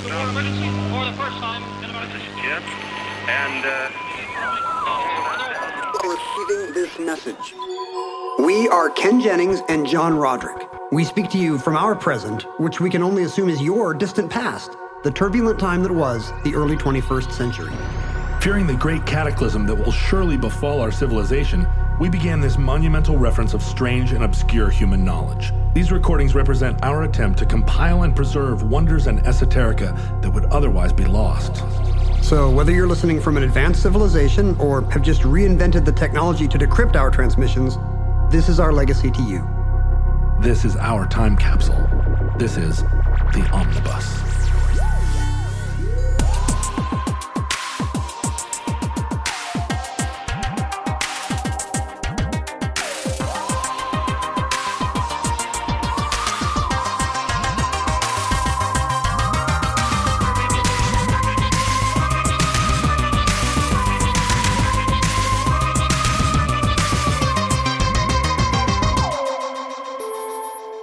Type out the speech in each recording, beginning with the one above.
emergency for the first time in about This is Jim, and Receiving this message. We are Ken Jennings and John Roderick. We speak to you from our present, which we can only assume is your distant past, the turbulent time that was the early 21st century. Fearing the great cataclysm that will surely befall our civilization, we began this monumental reference of strange and obscure human knowledge. These recordings represent our attempt to compile and preserve wonders and esoterica that would otherwise be lost. So whether you're listening from an advanced civilization or have just reinvented the technology to decrypt our transmissions, this is our legacy to you. This is our time capsule. This is the Omnibus.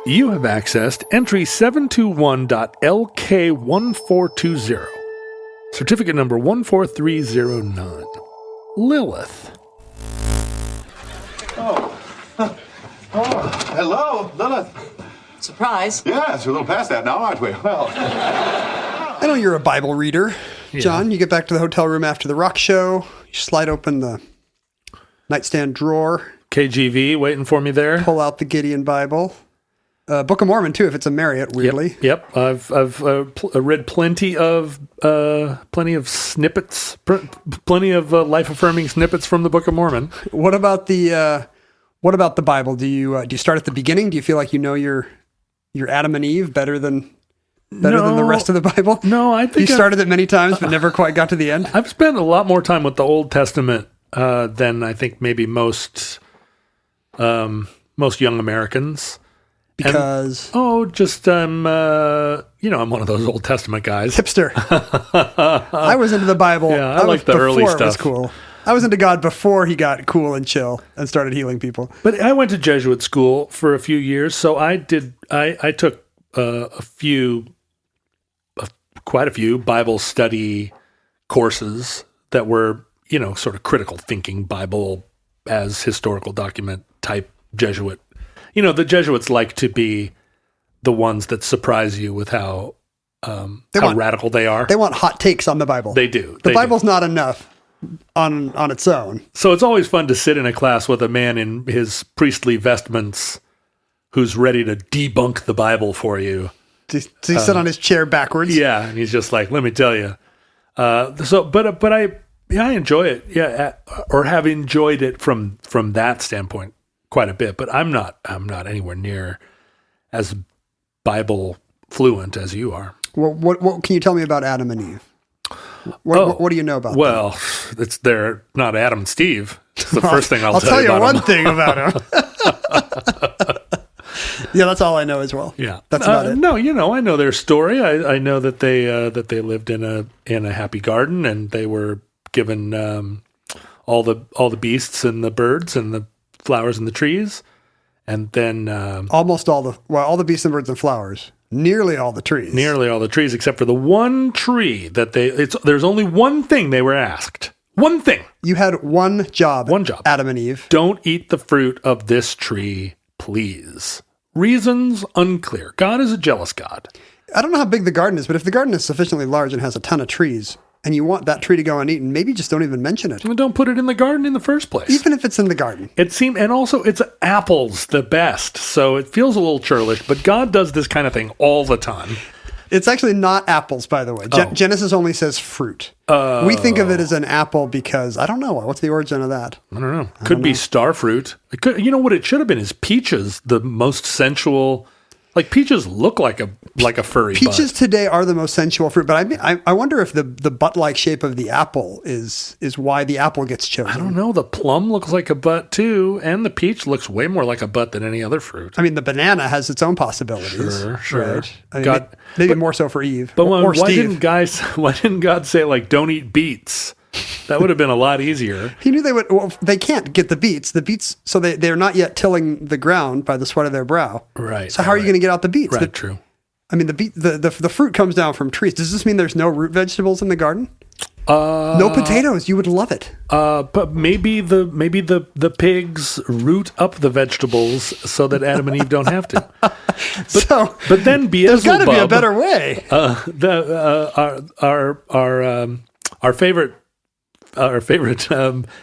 You have accessed entry 721.LK1420. Certificate number 14309. Lilith. Oh, hello, Lilith. Surprise. Yes, we're a little past that now, aren't we? Well, I know you're a Bible reader. Yeah. John, you get back to the hotel room after the rock show, you slide open the nightstand drawer, KGV waiting for me there. pull out the Gideon Bible. Book of Mormon, too, if it's a Marriott, weirdly. Yep. I've read plenty of snippets, plenty of life-affirming snippets from the Book of Mormon. What about the Bible? Do you start at the beginning? Do you feel like you know your Adam and Eve better than the rest of the Bible? No, I think you started it many times, but never quite got to the end. I've spent a lot more time with the Old Testament than I think maybe most young Americans. Because I'm one of those Old Testament guys. hipster. I was into the Bible. Yeah, I like the early before it was stuff. cool. I was into God before he got cool and chill and started healing people. But I went to Jesuit school for a few years, so I took quite a few Bible study courses that were, sort of critical thinking Bible as historical document type Jesuit. The Jesuits like to be the ones that surprise you with how radical they are. They want hot takes on the Bible. They do. The Bible's not enough on its own. So it's always fun to sit in a class with a man in his priestly vestments who's ready to debunk the Bible for you. Does he sit on his chair backwards? Yeah, and he's just like, let me tell you. But I enjoy it. Yeah, or have enjoyed it from that standpoint quite a bit. But I'm not anywhere near as Bible fluent as you are. Well, what can you tell me about Adam and Eve? What do you know about them? Well, they're not Adam and Steve. It's the first thing I'll tell you you about one them. thing about them. Yeah, that's all I know as well. Yeah, that's about it. No, I know their story. I know that they lived in a happy garden, and they were given all the beasts and the birds and the flowers and the trees, and then almost all the beasts and birds and flowers, nearly all the trees, except for the one tree that there's only one thing they were asked. One thing. You had one job, Adam and Eve. Don't eat the fruit of this tree, please. Reasons unclear. God is a jealous God. I don't know how big the garden is, but if the garden is sufficiently large and has a ton of trees, and you want that tree to go uneaten, maybe just don't even mention it. Don't put it in the garden in the first place. Even if it's in the garden. And also it's apples the best, so it feels a little churlish, but God does this kind of thing all the time. It's actually not apples, by the way. Genesis only says fruit. We think of it as an apple because, I don't know, what's the origin of that? I don't know. Could be star fruit. It could, what it should have been is peaches, the most sensual. Like peaches look like a furry Peaches butt. today are the most sensual fruit, but I wonder if the butt-like shape of the apple is why the apple gets chosen. I don't know. The plum looks like a butt too, and the peach looks way more like a butt than any other fruit. I mean, the banana has its own possibilities. Sure. Right? I mean, maybe more so for Eve. But or why Steve. didn't God say, like, don't eat beets? That would have been a lot easier. He knew they would. Well, they can't get the beets. So they're not yet tilling the ground by the sweat of their brow. Right. So how are you going to get out the beets? Right. True. I mean, the fruit comes down from trees. Does this mean there's no root vegetables in the garden? No potatoes. You would love it. But maybe the pigs root up the vegetables so that Adam and Eve don't have to. But then Beelzebub, there's got to be a better way. Our favorite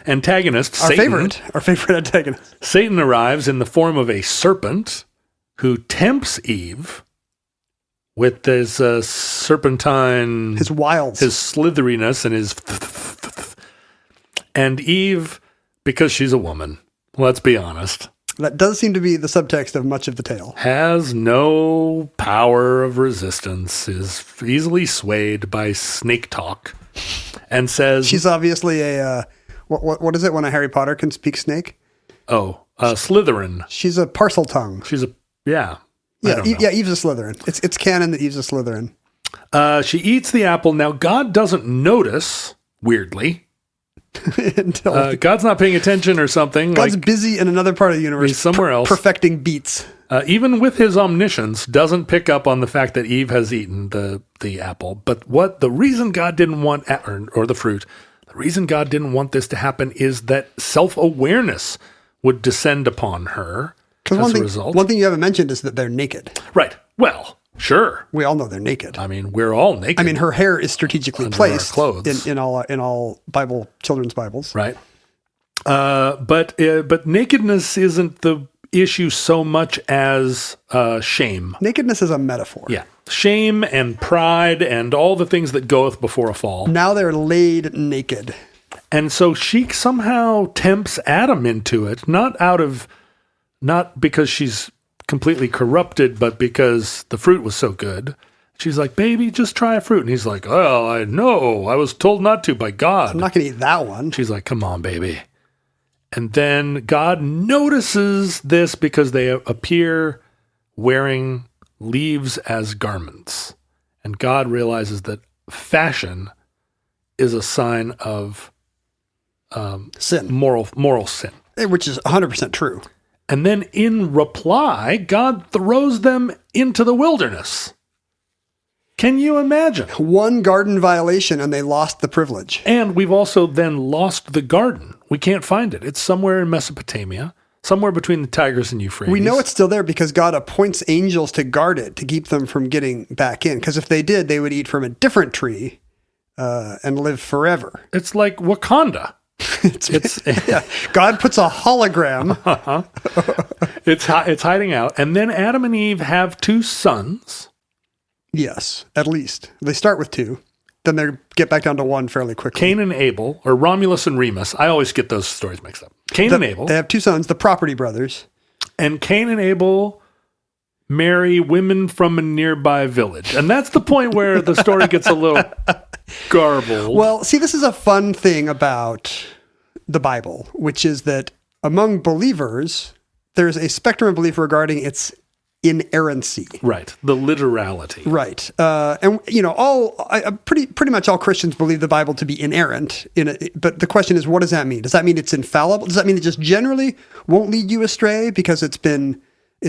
antagonist, Satan. Our favorite antagonist. Satan arrives in the form of a serpent who tempts Eve with his serpentine, his wiles, his slitheriness, and his. And Eve, because she's a woman, let's be honest. That does seem to be the subtext of much of the tale. Has no power of resistance, is easily swayed by snake talk, and says... She's obviously a... what is it when a Harry Potter can speak snake? Slytherin. She's a parcel tongue. She's a... Yeah. Yeah, Eve's a Slytherin. It's canon that Eve's a Slytherin. She eats the apple. Now, God doesn't notice, weirdly. God's not paying attention or something. God's busy in another part of the universe. He's somewhere else. Perfecting beets. Even with his omniscience, doesn't pick up on the fact that Eve has eaten the apple. But the reason God didn't want, or the fruit, the reason God didn't want this to happen is that self-awareness would descend upon her as a result. One thing you haven't mentioned is that they're naked. Right. Well, sure. We all know they're naked. I mean, we're all naked. I mean, her hair is strategically placed clothes. in all children's Bibles. Right. But nakedness isn't the issue so much as shame. Nakedness is a metaphor. Yeah. Shame and pride and all the things that goeth before a fall. Now they're laid naked. And so she somehow tempts Adam into it, not because she's completely corrupted, but because the fruit was so good. She's like, baby, just try a fruit. And he's like, well, I know. I was told not to by God. I'm not going to eat that one. She's like, come on, baby. And then God notices this because they appear wearing leaves as garments. And God realizes that fashion is a sign of sin, moral sin. Which is 100% true. And then in reply, God throws them into the wilderness. Can you imagine? One garden violation and they lost the privilege. And we've also then lost the garden. We can't find it. It's somewhere in Mesopotamia, somewhere between the Tigris and Euphrates. We know it's still there because God appoints angels to guard it, to keep them from getting back in. Because if they did, they would eat from a different tree and live forever. It's like Wakanda. Yeah. God puts a hologram. It's hiding out. And then Adam and Eve have two sons. Yes, at least. They start with two. Then they get back down to one fairly quickly. Cain and Abel, or Romulus and Remus. I always get those stories mixed up. Cain and Abel. They have two sons, the property brothers. And Cain and Abel marry women from a nearby village. And that's the point where the story gets a little garbled. Well, see, this is a fun thing about the Bible, which is that among believers, there's a spectrum of belief regarding its inerrancy. Right. The literality. Right. And, pretty much all Christians believe the Bible to be inerrant. But the question is, what does that mean? Does that mean it's infallible? Does that mean it just generally won't lead you astray because its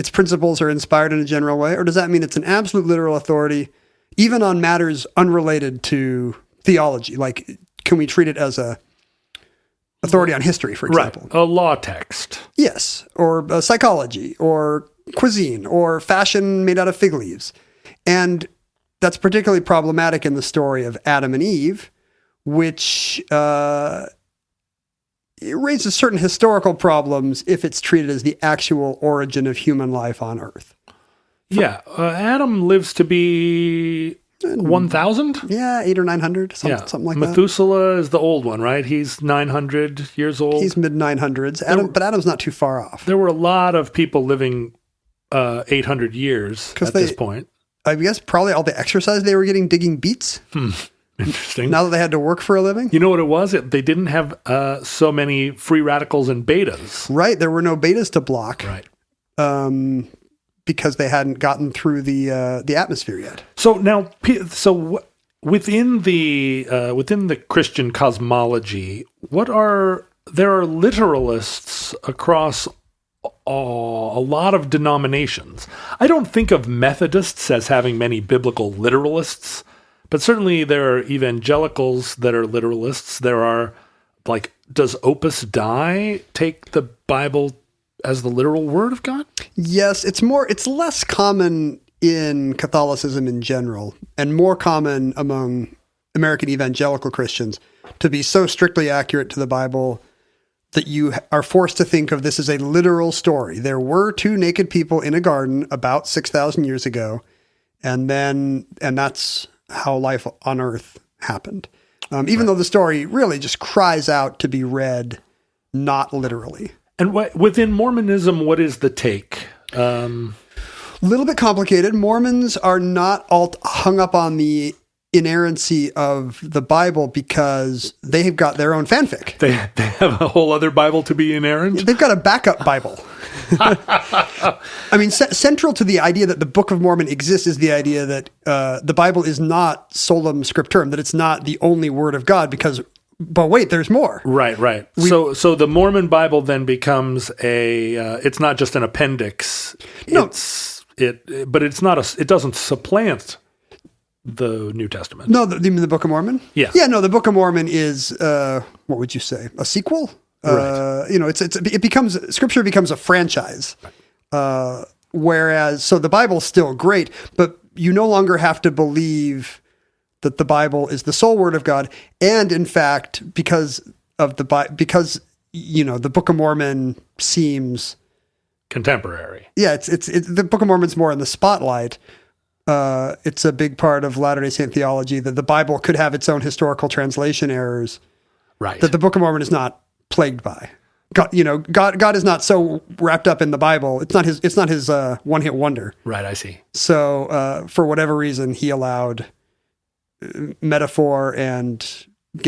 principles are inspired in a general way? Or does that mean it's an absolute literal authority, even on matters unrelated to theology? Like, can we treat it as a authority on history, for example? Right. A law text. Yes. Or psychology, or cuisine, or fashion made out of fig leaves. And that's particularly problematic in the story of Adam and Eve, which it raises certain historical problems if it's treated as the actual origin of human life on Earth. Yeah. Adam lives to be 1,000? Yeah, 800 or 900, something like that. Methuselah is the old one, right? He's 900 years old. He's mid-900s, but Adam's not too far off. There were a lot of people living 800 years at this point. I guess probably all the exercise they were getting digging beets. Interesting. Now that they had to work for a living. You know what it was? They didn't have so many free radicals and betas. Right. There were no betas to block. Right. Because they hadn't gotten through the atmosphere yet. So now, within the Christian cosmology, there are literalists across a lot of denominations. I don't think of Methodists as having many biblical literalists, but certainly there are evangelicals that are literalists. There are, like, does Opus Dei take the Bible as the literal word of God? Yes, it's less common in Catholicism in general, and more common among American evangelical Christians to be so strictly accurate to the Bible that you are forced to think of this as a literal story. There were two naked people in a garden about 6,000 years ago, and that's how life on earth happened. Even though the story really just cries out to be read not literally. And within Mormonism, what is the take? A little bit complicated. Mormons are not all hung up on the inerrancy of the Bible because they have got their own fanfic. They have a whole other Bible to be inerrant? They've got a backup Bible. I mean, central to the idea that the Book of Mormon exists is the idea that the Bible is not solum scripturum, that it's not the only word of God but wait, there's more. Right. So the Mormon Bible then becomes it's not just an appendix. No. But it doesn't supplant the New Testament. No, you mean the Book of Mormon? Yeah. Yeah, no, the Book of Mormon is, what would you say, a sequel? Right. Scripture becomes a franchise. Whereas, so the Bible's still great, but you no longer have to believe that the Bible is the sole word of God. And in fact, because the Book of Mormon seems contemporary. Yeah, it's the Book of Mormon's more in the spotlight. It's a big part of Latter-day Saint theology that the Bible could have its own historical translation errors. Right. That the Book of Mormon is not plagued by. God is not so wrapped up in the Bible. It's not his one-hit wonder. Right, I see. So for whatever reason, he allowed metaphor and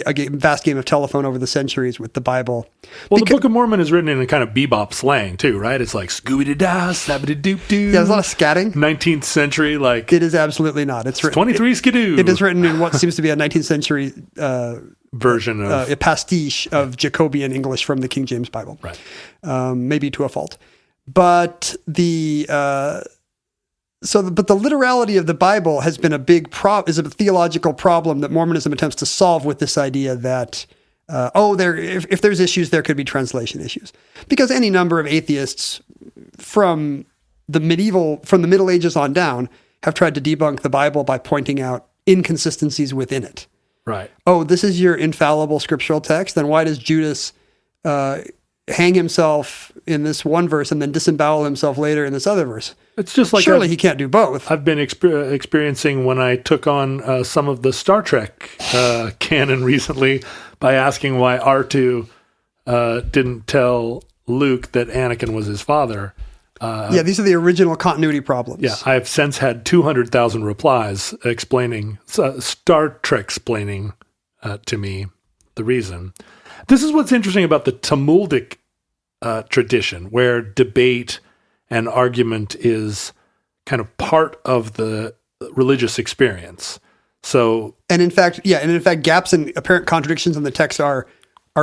a vast game of telephone over the centuries with the Bible. Well, the Book of Mormon is written in a kind of bebop slang too, right? It's like Scooby-Doo-dah, Sabba-doo-doo-doo. Yeah, there's a lot of scatting. 19th century, like... It is absolutely not. It's written... 23 skidoo. It is written in what seems to be a 19th century... version of... a pastiche of Jacobean English from the King James Bible. Right. Maybe to a fault. But the literality of the Bible has been is a theological problem that Mormonism attempts to solve with this idea that if there's issues, there could be translation issues, because any number of atheists from the Middle Ages on down have tried to debunk the Bible by pointing out inconsistencies within it. Right. Oh, this is your infallible scriptural text. Then why does Judas hang himself in this one verse and then disembowel himself later in this other verse? It's just like surely he can't do both. I've been experiencing when I took on some of the Star Trek canon recently by asking why R2 didn't tell Luke that Anakin was his father. These are the original continuity problems. Yeah, I have since had 200,000 replies explaining Star Trek explaining to me the reason. This is what's interesting about the Talmudic tradition, where debate and argument is kind of part of the religious experience. So, and in fact, gaps and apparent contradictions in the text are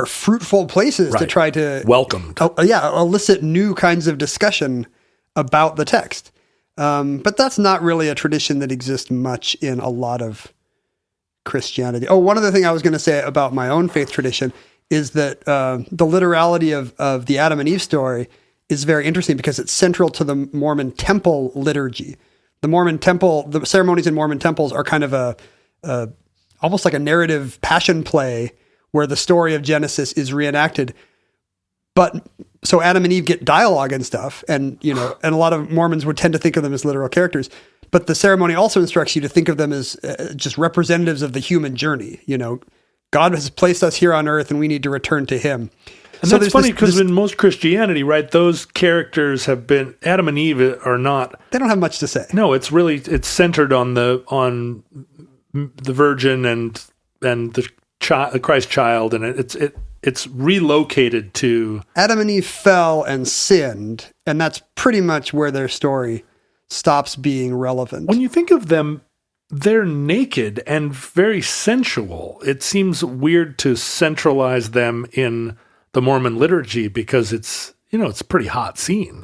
fruitful places to try to elicit new kinds of discussion about the text. But that's not really a tradition that exists much in a lot of Christianity. Oh, one other thing I was going to say about my own faith tradition is that the literality of the Adam and Eve story is very interesting because it's central to the Mormon temple liturgy. The ceremonies in Mormon temples are kind of almost like a narrative passion play where the story of Genesis is reenacted. But so Adam and Eve get dialogue and stuff, and a lot of Mormons would tend to think of them as literal characters. But the ceremony also instructs you to think of them as just representatives of the human journey. God has placed us here on earth, and we need to return to Him. And so that's funny because in most Christianity, right, those characters have been Adam and Eve are not. They don't have much to say. No, it's centered on the Virgin and the Christ child, and it's relocated to Adam and Eve fell and sinned, and that's pretty much where their story stops being relevant. When you think of them, they're naked and very sensual. It seems weird to centralize them in the Mormon liturgy because it's it's a pretty hot scene.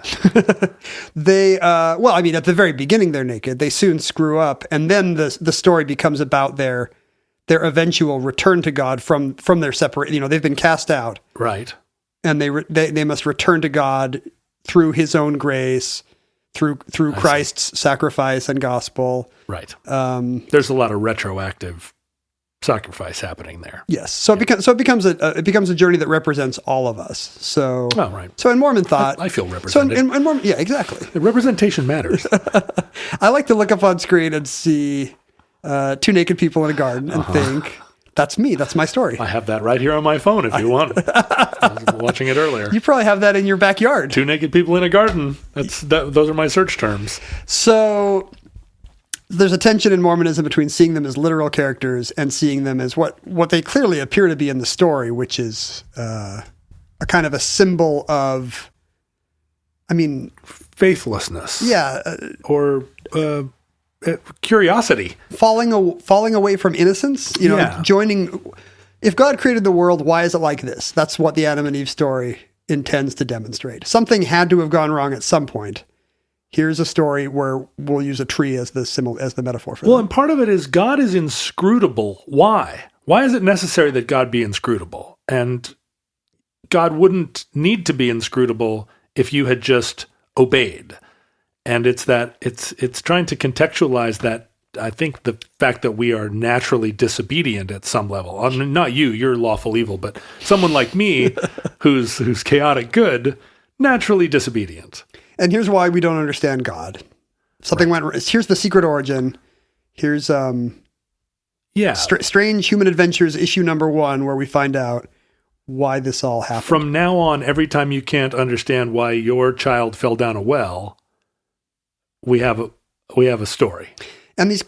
They, at the very beginning, they're naked. They soon screw up. And then the story becomes about their eventual return to God from their separate, they've been cast out. Right. And they must return to God through his own grace, through Christ's sacrifice and gospel. Right. There's a lot of retroactive sacrifice happening there. Yes. So it becomes a journey that represents all of us. So right. So in Mormon thought, I feel represented. So in Mormon, yeah, exactly. The representation matters. I like to look up on screen and see two naked people in a garden and think, that's me. That's my story. I have that right here on my phone if you want. I was watching it earlier. You probably have that in your backyard. Two naked people in a garden. Those are my search terms. So there's a tension in Mormonism between seeing them as literal characters and seeing them as what they clearly appear to be in the story, which is a kind of a symbol of, faithlessness. Yeah. Or curiosity. Falling away from innocence, joining. If God created the world, why is it like this? That's what the Adam and Eve story intends to demonstrate. Something had to have gone wrong at some point. Here's a story where we'll use a tree as the metaphor for that. Well, and part of it is God is inscrutable. Why? Why is it necessary that God be inscrutable? And God wouldn't need to be inscrutable if you had just obeyed. And it's trying to contextualize that. I think the fact that we are naturally disobedient at some level. I mean, not you're lawful evil, but someone like me who's chaotic good, naturally disobedient. And here's why we don't understand God. Something went. Here's the secret origin. Here's Strange Human Adventures issue number 1, where we find out why this all happened. From now on, every time you can't understand why your child fell down a well, we have a story. And these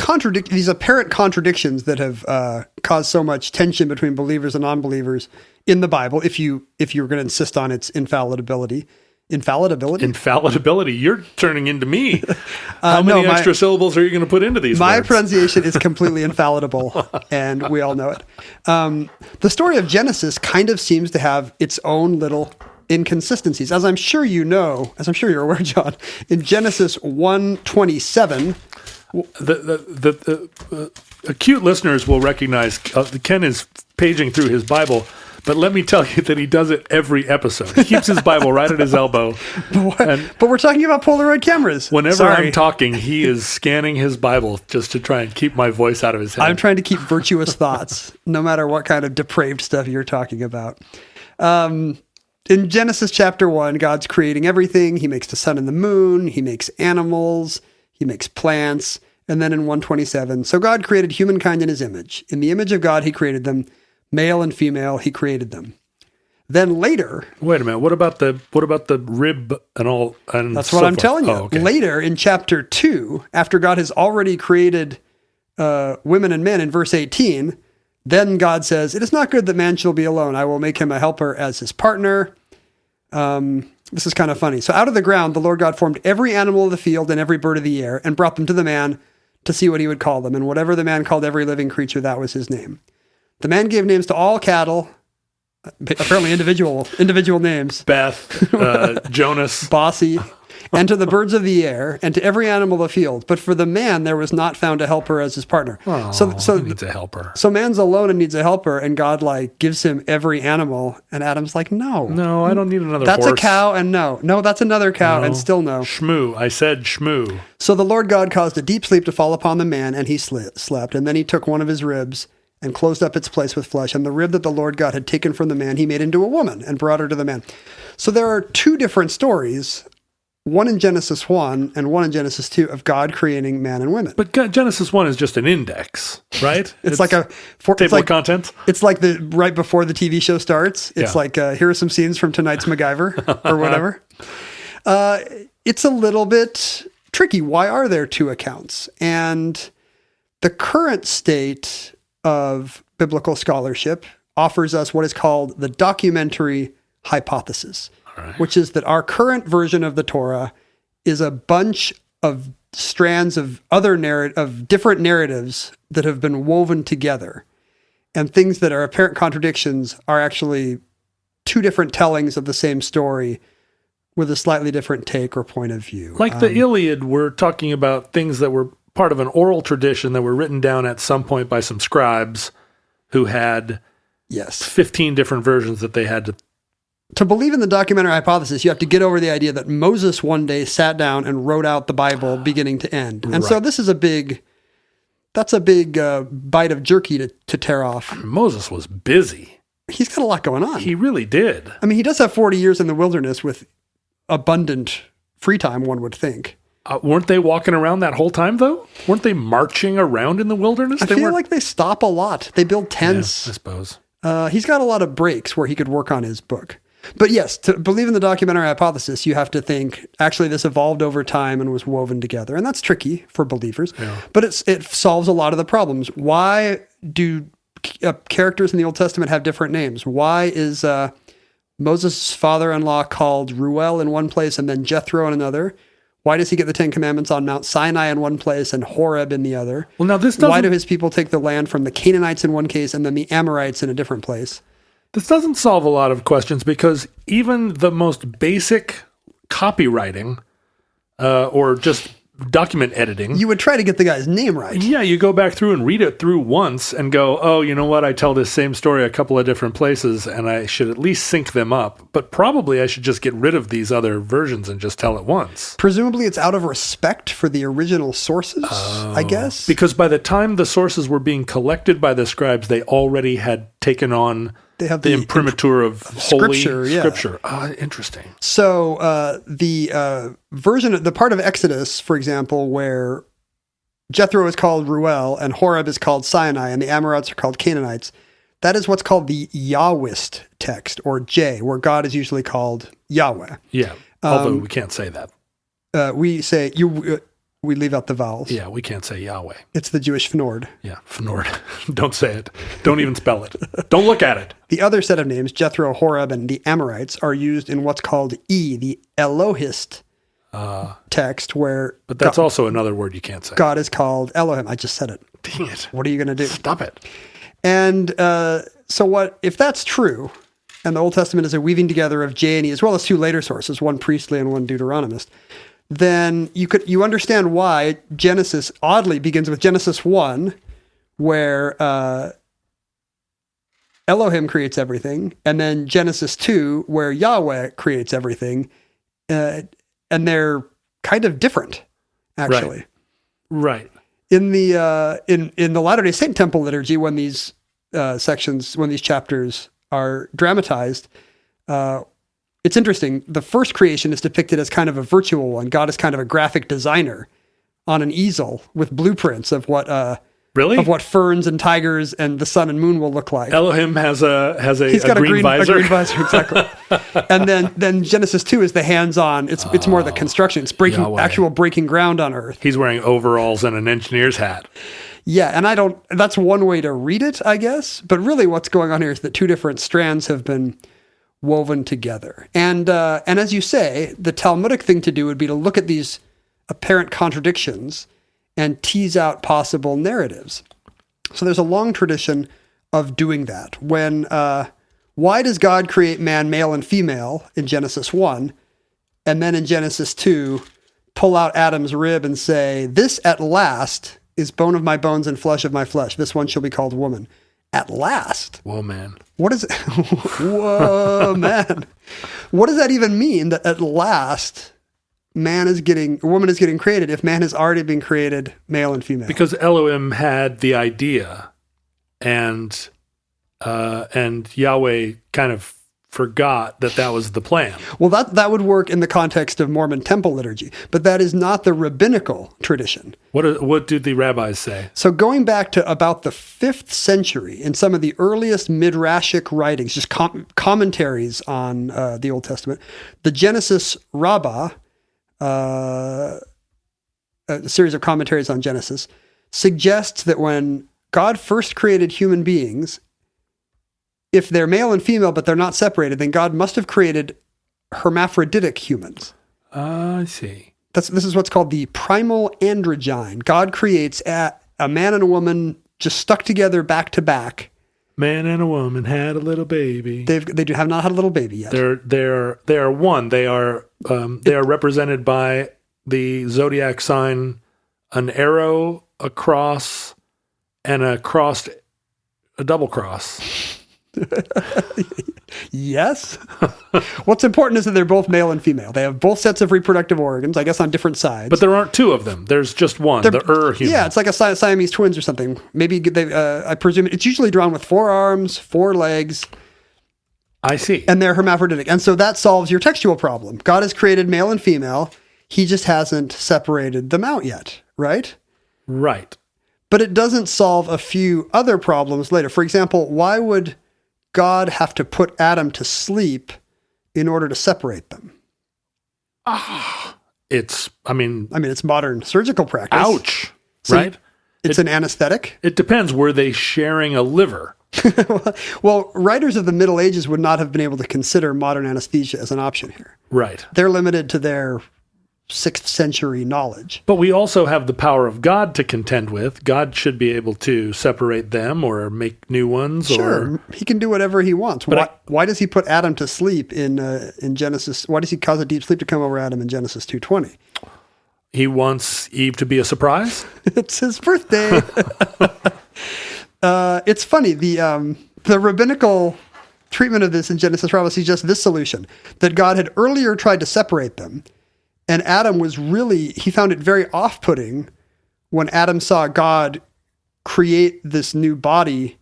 apparent contradictions that have caused so much tension between believers and non-believers in the Bible, if you were going to insist on its infallibility. Infallibility? You're turning into me. How many extra syllables are you going to put into these My words? pronunciation is completely infallible, and we all know it. The story of Genesis kind of seems to have its own little inconsistencies. As I'm sure you're aware, John, in Genesis 1:27... The acute listeners will recognize Ken is paging through his Bible, but let me tell you that he does it every episode. He keeps his Bible right at his elbow. But we're talking about Polaroid cameras. Whenever I'm talking, he is scanning his Bible just to try and keep my voice out of his head. I'm trying to keep virtuous thoughts, no matter what kind of depraved stuff you're talking about. In Genesis chapter 1, God's creating everything. He makes the sun and the moon. He makes animals. He makes plants. And then in 127, so God created humankind in his image. In the image of God, he created them. Male and female, he created them. Then later... Wait a minute. What about the rib and all? And that's what I'm telling you. Okay. Later in chapter 2, after God has already created women and men in verse 18, then God says, "It is not good that man shall be alone. I will make him a helper as his partner." This is kind of funny. So out of the ground, the Lord God formed every animal of the field and every bird of the air and brought them to the man to see what he would call them. And whatever the man called every living creature, that was his name. The man gave names to all cattle, apparently individual names. Beth, Jonas. Bossy. And to the birds of the air, and to every animal of the field. But for the man, there was not found a helper as his partner. Oh, he needs a helper. So man's alone and needs a helper, and God gives him every animal. And Adam's like, no. No, I don't need another horse. That's a cow, and no. No, that's another cow, and still no. Shmoo. I said shmoo. So the Lord God caused a deep sleep to fall upon the man, and he slept. And then he took one of his ribs and closed up its place with flesh. And the rib that the Lord God had taken from the man, he made into a woman and brought her to the man. So there are two different stories, one in Genesis 1 and one in Genesis 2, of God creating man and women. But Genesis 1 is just an index, right? It's like a table of contents. It's like right before the TV show starts. It's like, here are some scenes from tonight's MacGyver or whatever. It's a little bit tricky. Why are there two accounts? And the current state of biblical scholarship offers us what is called the documentary hypothesis, which is that our current version of the Torah is a bunch of strands of different narratives that have been woven together, and things that are apparent contradictions are actually two different tellings of the same story with a slightly different take or point of view. Like the Iliad, we're talking about things that were part of an oral tradition that were written down at some point by some scribes who had 15 different versions that they had to believe in the documentary hypothesis, you have to get over the idea that Moses one day sat down and wrote out the Bible beginning to end. And so this is a big bite of jerky to tear off. Moses was busy. He's got a lot going on. He really did. I mean, he does have 40 years in the wilderness with abundant free time, one would think. Weren't they walking around that whole time, though? Weren't they marching around in the wilderness? I feel like they stop a lot. They build tents. Yeah, I suppose. He's got a lot of breaks where he could work on his book. But yes, to believe in the documentary hypothesis, you have to think, actually, this evolved over time and was woven together. And that's tricky for believers. Yeah. But it solves a lot of the problems. Why do characters in the Old Testament have different names? Why is Moses' father-in-law called Ruel in one place and then Jethro in another? Why does he get the Ten Commandments on Mount Sinai in one place and Horeb in the other? Well, now this doesn't... Why do his people take the land from the Canaanites in one case and then the Amorites in a different place? This doesn't solve a lot of questions because even the most basic copywriting or just document editing... You would try to get the guy's name right. Yeah, you go back through and read it through once and go, oh, you know what? I tell this same story a couple of different places and I should at least sync them up. But probably I should just get rid of these other versions and just tell it once. Presumably it's out of respect for the original sources, I guess? Because by the time the sources were being collected by the scribes, they already had taken on... They have the imprimatur of holy scripture. Interesting. So the part of Exodus, for example, where Jethro is called Ruel and Horeb is called Sinai and the Amorites are called Canaanites, that is what's called the Yahwist text, or J, where God is usually called Yahweh. Yeah, although we can't say that. We say we leave out the vowels. Yeah, we can't say Yahweh. It's the Jewish Fnord. Yeah, Fnord. Don't say it. Don't even spell it. Don't look at it. The other set of names, Jethro, Horeb, and the Amorites, are used in what's called the Elohist text, where... But that's also another word you can't say. God is called Elohim. I just said it. Dang it. What are you going to do? Stop it. And so if that's true, and the Old Testament is a weaving together of J and E, as well as two later sources, one priestly and one Deuteronomist, then you understand why Genesis oddly begins with Genesis 1, where Elohim creates everything, and then Genesis 2, where Yahweh creates everything, and they're kind of different, actually. Right. In the in the Latter-day Saint Temple liturgy, when these chapters are dramatized, it's interesting. The first creation is depicted as kind of a virtual one. God is kind of a graphic designer on an easel with blueprints of what of what ferns and tigers and the sun and moon will look like. Elohim has a green visor. A green visor, exactly. And then Genesis 2 is the hands-on. It's more the construction. It's actual breaking ground on earth. He's wearing overalls and an engineer's hat. Yeah, and that's one way to read it, I guess. But really what's going on here is that two different strands have been woven together. And as you say, the Talmudic thing to do would be to look at these apparent contradictions and tease out possible narratives. So there's a long tradition of doing that. Why does God create man, male and female in Genesis 1, and then in Genesis 2 pull out Adam's rib and say, this at last is bone of my bones and flesh of my flesh. This one shall be called woman. At last. Whoa, man. What is it? Whoa, man. What does that even mean, that at last woman is getting created if man has already been created male and female? Because Elohim had the idea and Yahweh kind of forgot that was the plan. Well, that would work in the context of Mormon temple liturgy, but that is not the rabbinical tradition. What do the rabbis say? So going back to about the 5th century, in some of the earliest midrashic writings, just commentaries on the Old Testament, the Genesis Rabbah, a series of commentaries on Genesis, suggests that when God first created human beings, if they're male and female, but they're not separated, then God must have created hermaphroditic humans. I see. This is what's called the primal androgyne. God creates a man and a woman just stuck together back to back, Man and a woman had a little baby. They have not had a little baby yet. They are one. They are represented by the zodiac sign, an arrow, a cross, and a double cross. Yes. What's important is that they're both male and female. They have both sets of reproductive organs, I guess, on different sides. But there aren't two of them. There's just one, the human. Yeah, it's like a Siamese twins or something. Maybe they, I presume it's usually drawn with 4 arms, 4 legs. I see. And they're hermaphroditic. And so that solves your textual problem. God has created male and female. He just hasn't separated them out yet, right? Right. But it doesn't solve a few other problems later. For example, why would God have to put Adam to sleep in order to separate them? It's modern surgical practice. Ouch. So right? It's an anesthetic. It depends. Were they sharing a liver? Well, writers of the Middle Ages would not have been able to consider modern anesthesia as an option here. Right. They're limited to their 6th century knowledge. But we also have the power of God to contend with. God should be able to separate them or make new ones. Sure, he can do whatever he wants. But why does he put Adam to sleep in Genesis? Why does he cause a deep sleep to come over Adam in Genesis 2:20? He wants Eve to be a surprise? It's his birthday. It's funny. The rabbinical treatment of this in Genesis Rabbi suggests this solution, that God had earlier tried to separate them. And Adam he found it very off-putting when Adam saw God create this new body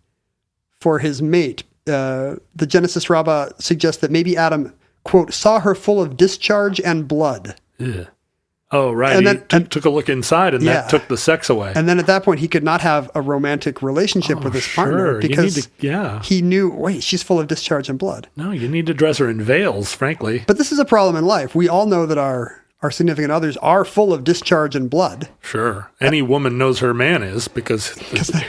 for his mate. The Genesis Rabbah suggests that maybe Adam, quote, saw her full of discharge and blood. Yeah. Oh, right. And he took a look inside and that took the sex away. And then at that point, he could not have a romantic relationship with his partner because he knew, wait, she's full of discharge and blood. No, you need to dress her in veils, frankly. But this is a problem in life. We all know that our significant others are full of discharge and blood. Sure. Any woman knows her man is because they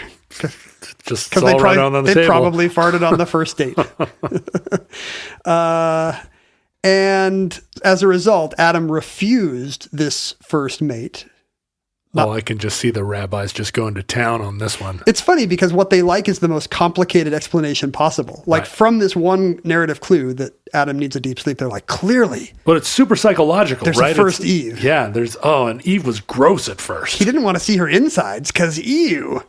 probably farted on the first date. And as a result, Adam refused this first mate. I can just see the rabbis just going to town on this one. It's funny because what they like is the most complicated explanation possible. Like from this one narrative clue that Adam needs a deep sleep, they're like, clearly. But it's super psychological, there's right? A first Eve. Yeah, and Eve was gross at first. He didn't want to see her insides because ew.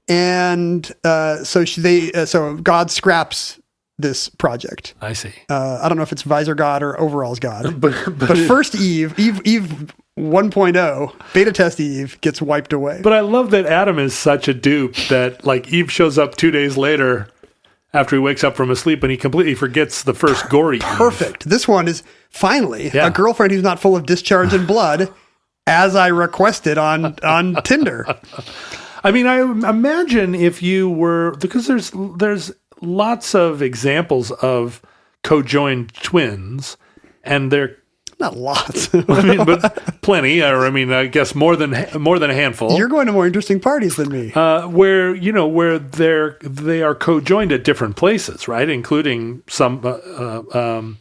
And so God scraps this project. I see. I don't know if it's Visor God or Overalls God. But first Eve 1.0, beta test Eve, gets wiped away. But I love that Adam is such a dupe that like Eve shows up 2 days later after he wakes up from his sleep and he completely forgets the first gory Perfect. Eve. This one is finally a girlfriend who's not full of discharge and blood, as I requested on Tinder. I mean, I imagine if you were, because there's lots of examples of co-joined twins, and they're not lots. But plenty. Or I guess more than a handful. You're going to more interesting parties than me. Where they are co-joined at different places, right? Including some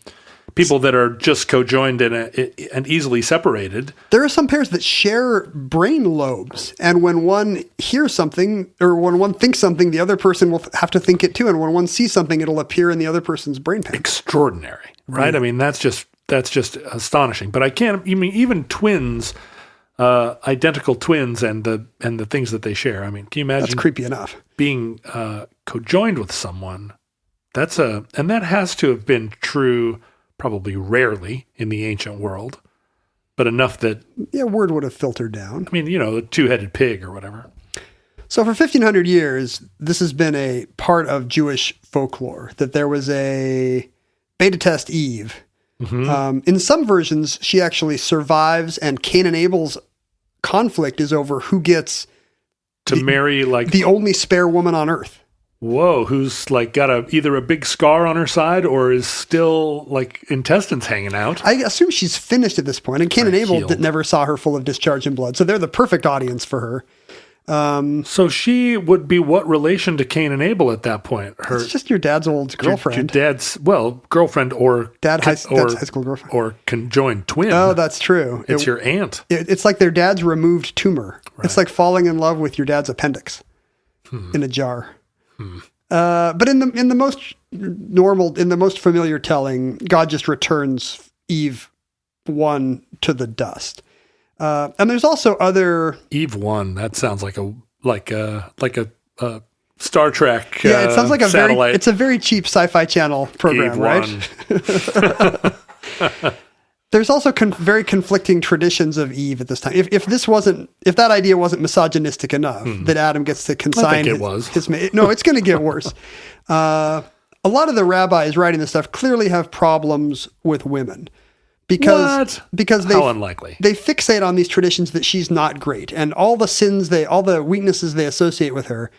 people that are just co-joined and easily separated. There are some pairs that share brain lobes, and when one hears something or when one thinks something, the other person will have to think it too. And when one sees something, it'll appear in the other person's brain pan. Extraordinary, right? I mean, that's just astonishing. But I can't. Even twins, identical twins, and the things that they share. I mean, can you imagine? That's creepy enough. Being co-joined with someone. And that has to have been true. Probably rarely in the ancient world, but enough that... Yeah, word would have filtered down. I mean, a two-headed pig or whatever. So for 1,500 years, this has been a part of Jewish folklore, that there was a beta test Eve. Mm-hmm. In some versions, she actually survives, and Cain and Abel's conflict is over who gets... to marry, like... the only spare woman on earth. Whoa, who's like got either a big scar on her side or is still like intestines hanging out. I assume she's finished at this point, and Cain and Abel never saw her full of discharge and blood, so they're the perfect audience for her. So she would be what relation to Cain and Abel at that point? It's just your dad's old girlfriend. Your dad's, girlfriend or... Dad's high school girlfriend. Or conjoined twin. Oh, that's true. It's your aunt. It's like their dad's removed tumor. Right. It's like falling in love with your dad's appendix in a jar. But in the most familiar telling, God just returns Eve 1 to the dust. And there's also other Eve 1. That sounds like a Star Trek. Yeah, it sounds like satellite. it's a very cheap Sci-Fi Channel program, Eve right? 1. There's also very conflicting traditions of Eve at this time. If that idea wasn't misogynistic enough, that Adam gets to consign his mate. No, it's going to get worse. A lot of the rabbis writing this stuff clearly have problems with women because How unlikely. They fixate on these traditions that she's not great, and all the weaknesses they associate with her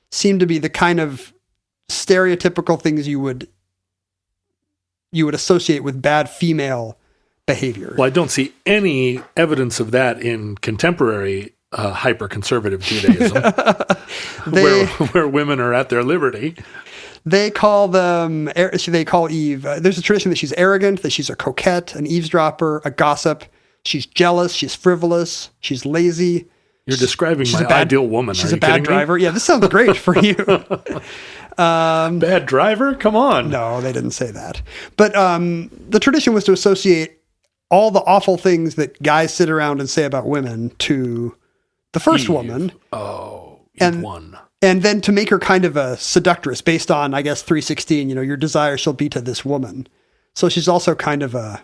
seem to be the kind of stereotypical things you would associate with bad female behavior. Well, I don't see any evidence of that in contemporary hyper-conservative Judaism, where women are at their liberty. They call Eve, there's a tradition that she's arrogant, that she's a coquette, an eavesdropper, a gossip. She's jealous, she's frivolous, she's lazy. You're describing my ideal woman. She's a bad driver. Yeah, this sounds great for you. Bad driver? Come on. No, they didn't say that. But the tradition was to associate all the awful things that guys sit around and say about women to the first woman. Oh, Eve 1. And then to make her kind of a seductress based on, I guess, 3:16, your desire shall be to this woman. So she's also kind of a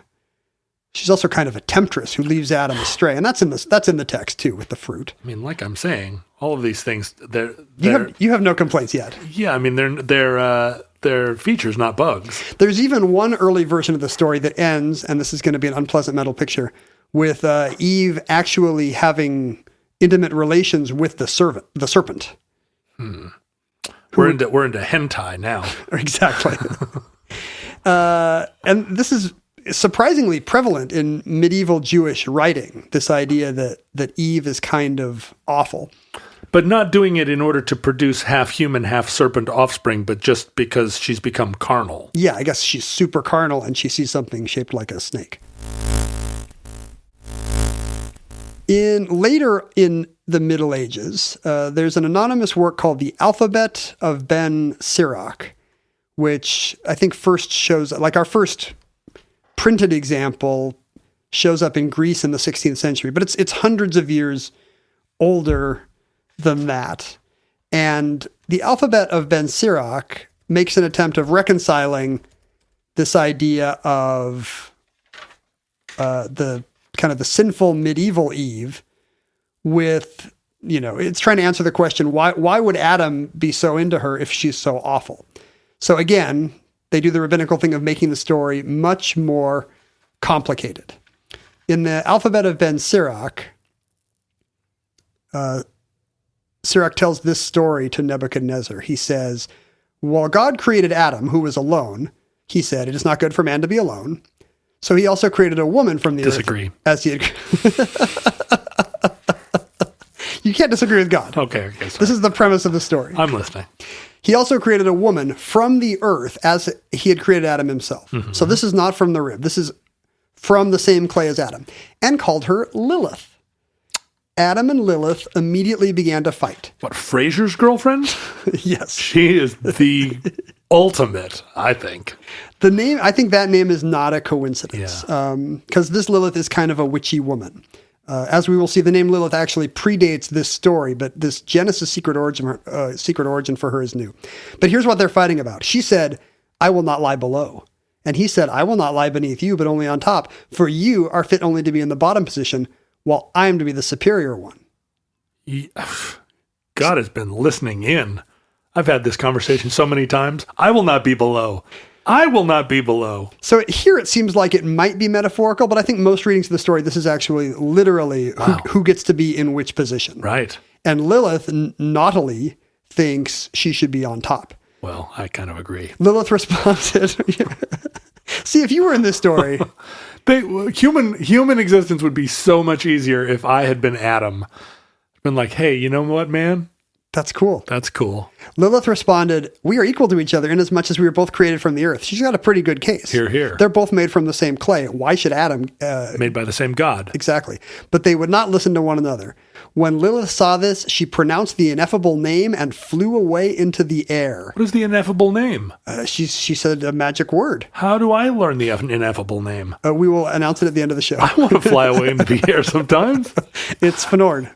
temptress who leaves Adam astray. And that's in the text too, with the fruit. I mean, like I'm saying, all of these things, you have no complaints yet. Yeah. I mean, they're features, not bugs. There's even one early version of the story that ends, and this is going to be an unpleasant mental picture, with Eve actually having intimate relations with the serpent. We're into hentai now. Exactly. And this is surprisingly prevalent in medieval Jewish writing, this idea that Eve is kind of awful. But not doing it in order to produce half human, half serpent offspring, but just because she's become carnal. Yeah, I guess she's super carnal and she sees something shaped like a snake. Later in the Middle Ages, there's an anonymous work called The Alphabet of Ben Sirach, which I think first shows, like our first printed example shows up in Greece in the 16th century, but it's hundreds of years older than that. And the Alphabet of Ben Sirach makes an attempt of reconciling this idea of the kind of the sinful medieval Eve with, it's trying to answer the question, why would Adam be so into her if she's so awful? So again, they do the rabbinical thing of making the story much more complicated. In the Alphabet of Ben Sirach, Sirach tells this story to Nebuchadnezzar. He says, while God created Adam, who was alone, he said, it is not good for man to be alone. So he also created a woman from the Disagree. earth. As he had. You can't disagree with God. Okay. This is the premise of the story. I'm listening. He also created a woman from the earth as he had created Adam himself. Mm-hmm. So this is not from the rib. This is from the same clay as Adam. And called her Lilith. Adam and Lilith immediately began to fight. What, Fraser's girlfriend? Yes. She is the ultimate, I think. I think that name is not a coincidence. Because this Lilith is kind of a witchy woman. As we will see, the name Lilith actually predates this story, but this Genesis secret origin for her is new. But here's what they're fighting about. She said, I will not lie below. And he said, I will not lie beneath you, but only on top. For you are fit only to be in the bottom position, while I am to be the superior one. God has been listening in. I've had this conversation so many times. I will not be below. I will not be below. So here it seems like it might be metaphorical, but I think most readings of the story, this is actually literally who gets to be in which position. Right. And Lilith naughtily thinks she should be on top. Well, I kind of agree. Lilith responded, see, if you were in this story... Human existence would be so much easier if I had been Adam. Been like, hey, you know what, man? That's cool. That's cool. Lilith responded, "We are equal to each other in as much as we were both created from the earth." She's got a pretty good case. Hear, hear. They're both made from the same clay. Why should Adam... Made by the same God. Exactly. But they would not listen to one another. When Lilith saw this, she pronounced the ineffable name and flew away into the air. What is the ineffable name? She said a magic word. How do I learn the ineffable name? We will announce it at the end of the show. I want to fly away into the air sometimes. It's Fenord.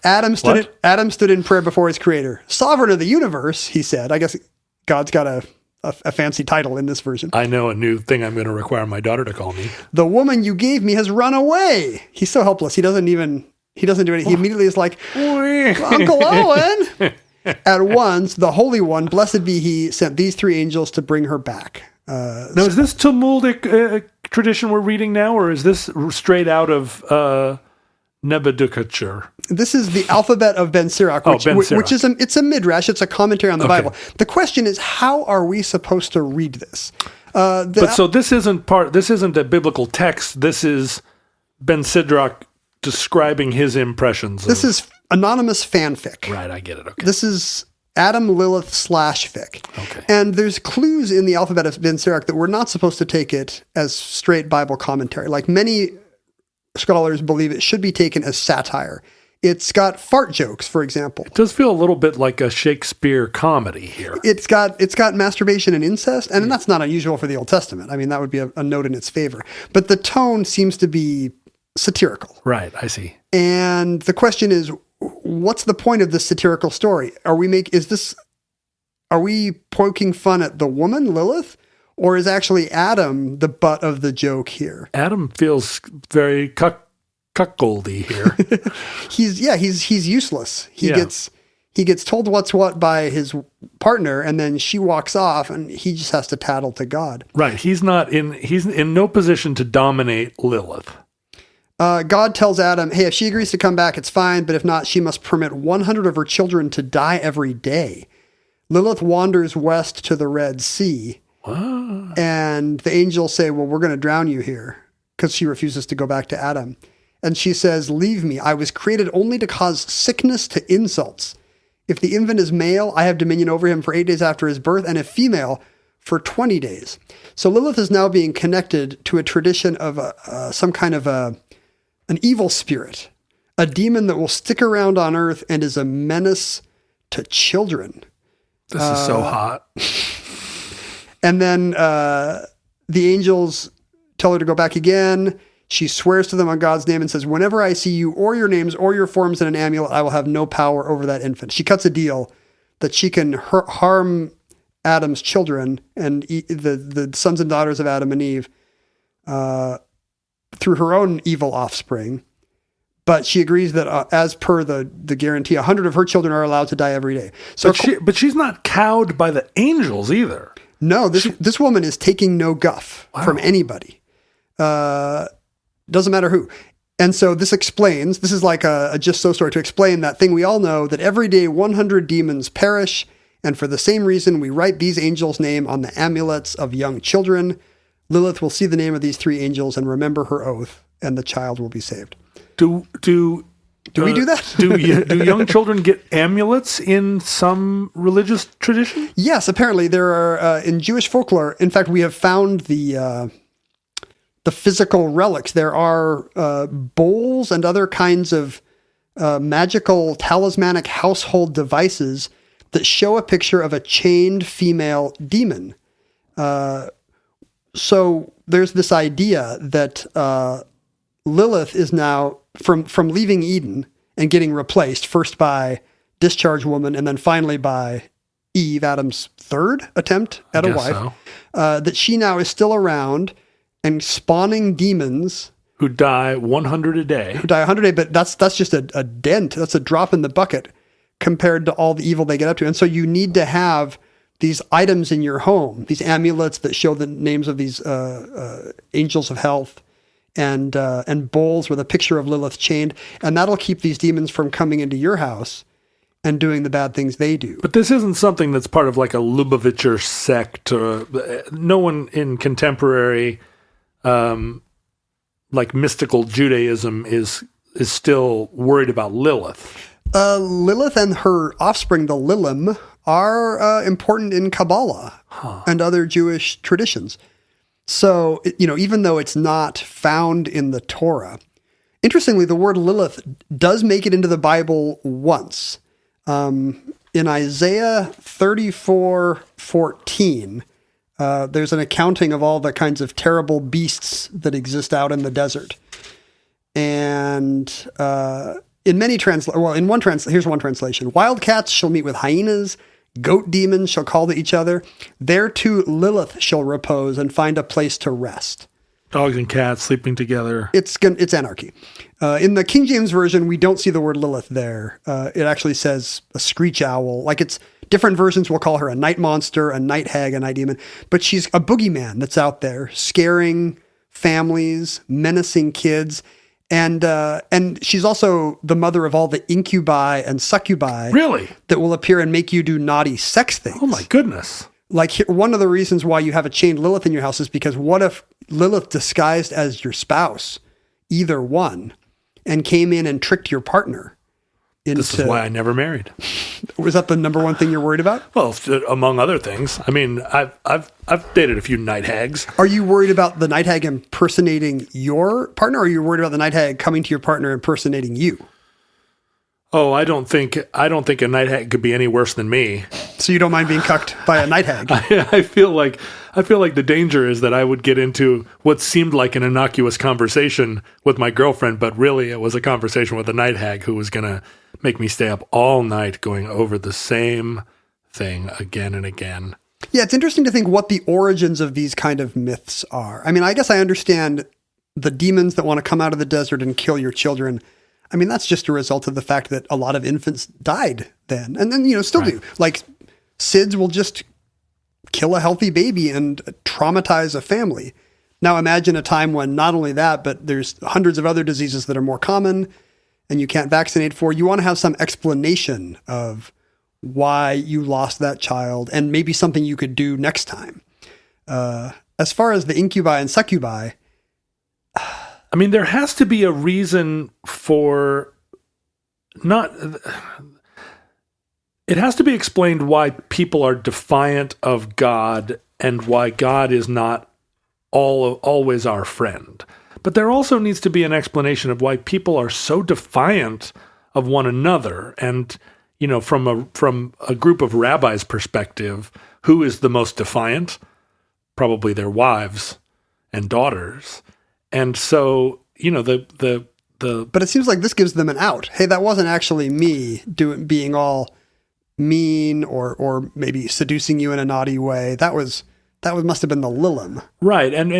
Adam stood in prayer before his creator. Sovereign of the universe, he said. I guess God's got a fancy title in this version. I know a new thing I'm going to require my daughter to call me. The woman you gave me has run away. He's so helpless. He doesn't do anything. He immediately is like, Uncle Owen. At once, the Holy One, blessed be he, sent these 3 angels to bring her back. Now, is this Talmudic tradition we're reading now, or is this straight out of Nebuchadnezzar? This is the alphabet of Ben Sirach, which is it's a midrash. It's a commentary on the Bible. The question is, how are we supposed to read this? So this isn't a biblical text. This is Ben Sirach describing his impressions. This is anonymous fanfic. Right, I get it. Okay. This is Adam Lilith /fic. Okay. And there's clues in the alphabet of Ben Sirach that we're not supposed to take it as straight Bible commentary. Like many scholars believe it should be taken as satire. It's got fart jokes, for example. It does feel a little bit like a Shakespeare comedy here. It's got masturbation and incest, and that's not unusual for the Old Testament. I mean, that would be a note in its favor. But the tone seems to be satirical. Right, I see. And the question is, what's the point of this satirical story? Are we poking fun at the woman, Lilith? Or is actually Adam the butt of the joke here? Adam feels very cuckoldy here. He's useless. He gets told what's what by his partner, and then she walks off, and he just has to tattle to God. Right. He's in no position to dominate Lilith. God tells Adam, hey, if she agrees to come back, it's fine, but if not, she must permit 100 of her children to die every day. Lilith wanders west to the Red Sea. Wow. And the angels say, well, we're going to drown you here, because she refuses to go back to Adam. And she says, leave me. I was created only to cause sickness to insults. If the infant is male, I have dominion over him for 8 days after his birth, and if female, for 20 days. So Lilith is now being connected to a tradition of some kind of an evil spirit, a demon that will stick around on earth and is a menace to children. This is so hot. And then the angels tell her to go back again. She swears to them on God's name and says, whenever I see you or your names or your forms in an amulet, I will have no power over that infant. She cuts a deal that she can harm Adam's children and the sons and daughters of Adam and Eve through her own evil offspring. But she agrees that as per the guarantee, 100 of her children are allowed to die every day. So, but she's not cowed by the angels either. No, this woman is taking no guff from anybody. Doesn't matter who. And so this is like a just so story to explain that thing we all know, that every day 100 demons perish. And for the same reason, we write these angels' name on the amulets of young children. Lilith will see the name of these 3 angels and remember her oath, and the child will be saved. Do we do that? do young children get amulets in some religious tradition? Yes, apparently there are in Jewish folklore. In fact, we have found the physical relics. There are bowls and other kinds of magical talismanic household devices that show a picture of a chained female demon. So there's this idea that Lilith is now from leaving Eden and getting replaced first by discharge woman and then finally by Eve, Adam's third attempt at a wife, that she now is still around and spawning demons who die 100 a day. But that's just a dent. That's a drop in the bucket compared to all the evil they get up to. And so you need to have these items in your home, these amulets that show the names of these angels of health, and bowls with a picture of Lilith chained, and that'll keep these demons from coming into your house and doing the bad things they do. But this isn't something that's part of like a Lubavitcher sect. No one in contemporary, like mystical Judaism is still worried about Lilith. Lilith and her offspring, the Lilim, are important in Kabbalah and other Jewish traditions. So, even though it's not found in the Torah, interestingly, the word Lilith does make it into the Bible once. In Isaiah 34:14, there's an accounting of all the kinds of terrible beasts that exist out in the desert. And in many here's one translation. Wild cats shall meet with hyenas, goat demons shall call to each other. There too Lilith shall repose and find a place to rest. Dogs and cats sleeping together. It's anarchy. In the King James Version, we don't see the word Lilith there. It actually says a screech owl. Like it's different versions will call her a night monster, a night hag, a night demon. But she's a boogeyman that's out there, scaring families, menacing kids. And she's also the mother of all the incubi and succubi. Really? That will appear and make you do naughty sex things. Oh my goodness. Like one of the reasons why you have a chained Lilith in your house is because what if Lilith disguised as your spouse, either one, and came in and tricked your partner? This is why I never married. Was that the number one thing you're worried about? Well, among other things. I mean, I've dated a few night hags. Are you worried about the night hag impersonating your partner, or are you worried about the night hag coming to your partner impersonating you? Oh, I don't think a night hag could be any worse than me. So you don't mind being cucked by a night hag? I feel like the danger is that I would get into what seemed like an innocuous conversation with my girlfriend, but really it was a conversation with a night hag who was going to make me stay up all night going over the same thing again and again. Yeah, it's interesting to think what the origins of these kind of myths are. I mean, I guess I understand the demons that want to come out of the desert and kill your children. I mean, that's just a result of the fact that a lot of infants died then, and then, still do. Like, SIDS will just kill a healthy baby and traumatize a family. Now imagine a time when not only that, but there's hundreds of other diseases that are more common and you can't vaccinate for. You want to have some explanation of why you lost that child and maybe something you could do next time. As far as the incubi and succubi, I mean, there has to be a reason for it has to be explained why people are defiant of God and why God is not always our friend. But there also needs to be an explanation of why people are so defiant of one another. And, from a group of rabbis' perspective, who is the most defiant? Probably their wives and daughters. And so, but it seems like this gives them an out. Hey, that wasn't actually me being all mean or maybe seducing you in a naughty way. That must have been the Lilim. Right. And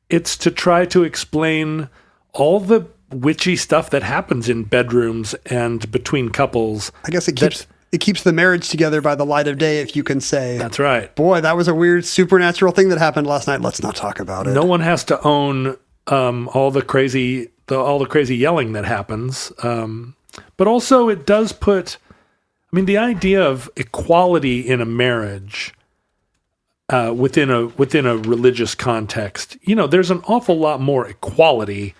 it's to try to explain all the witchy stuff that happens in bedrooms and between couples. I guess it keeps the marriage together by the light of day, if you can say. That's right. Boy, that was a weird supernatural thing that happened last night. Let's not talk about it. No one has to own all the crazy yelling that happens. But also it does put, the idea of equality in a marriage within a religious context, there's an awful lot more equality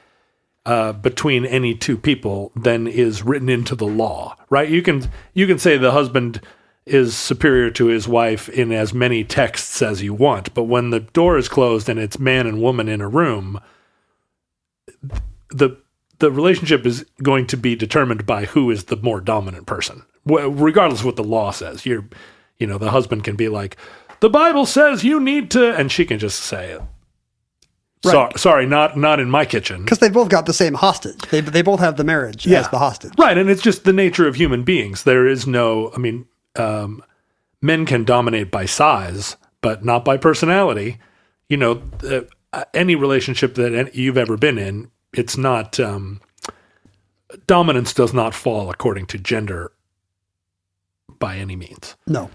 between any two people than is written into the law, right? You can say the husband is superior to his wife in as many texts as you want, but when the door is closed and it's man and woman in a room, the relationship is going to be determined by who is the more dominant person, regardless of what the law says. The husband can be like, the Bible says you need to, and she can just say it. Right. Sorry, not in my kitchen. Because they both got the same hostage. They both have the marriage as the hostage. Right, and it's just the nature of human beings. There is no, men can dominate by size, but not by personality. Any relationship that you've ever been in, it's not, dominance does not fall according to gender by any means. No.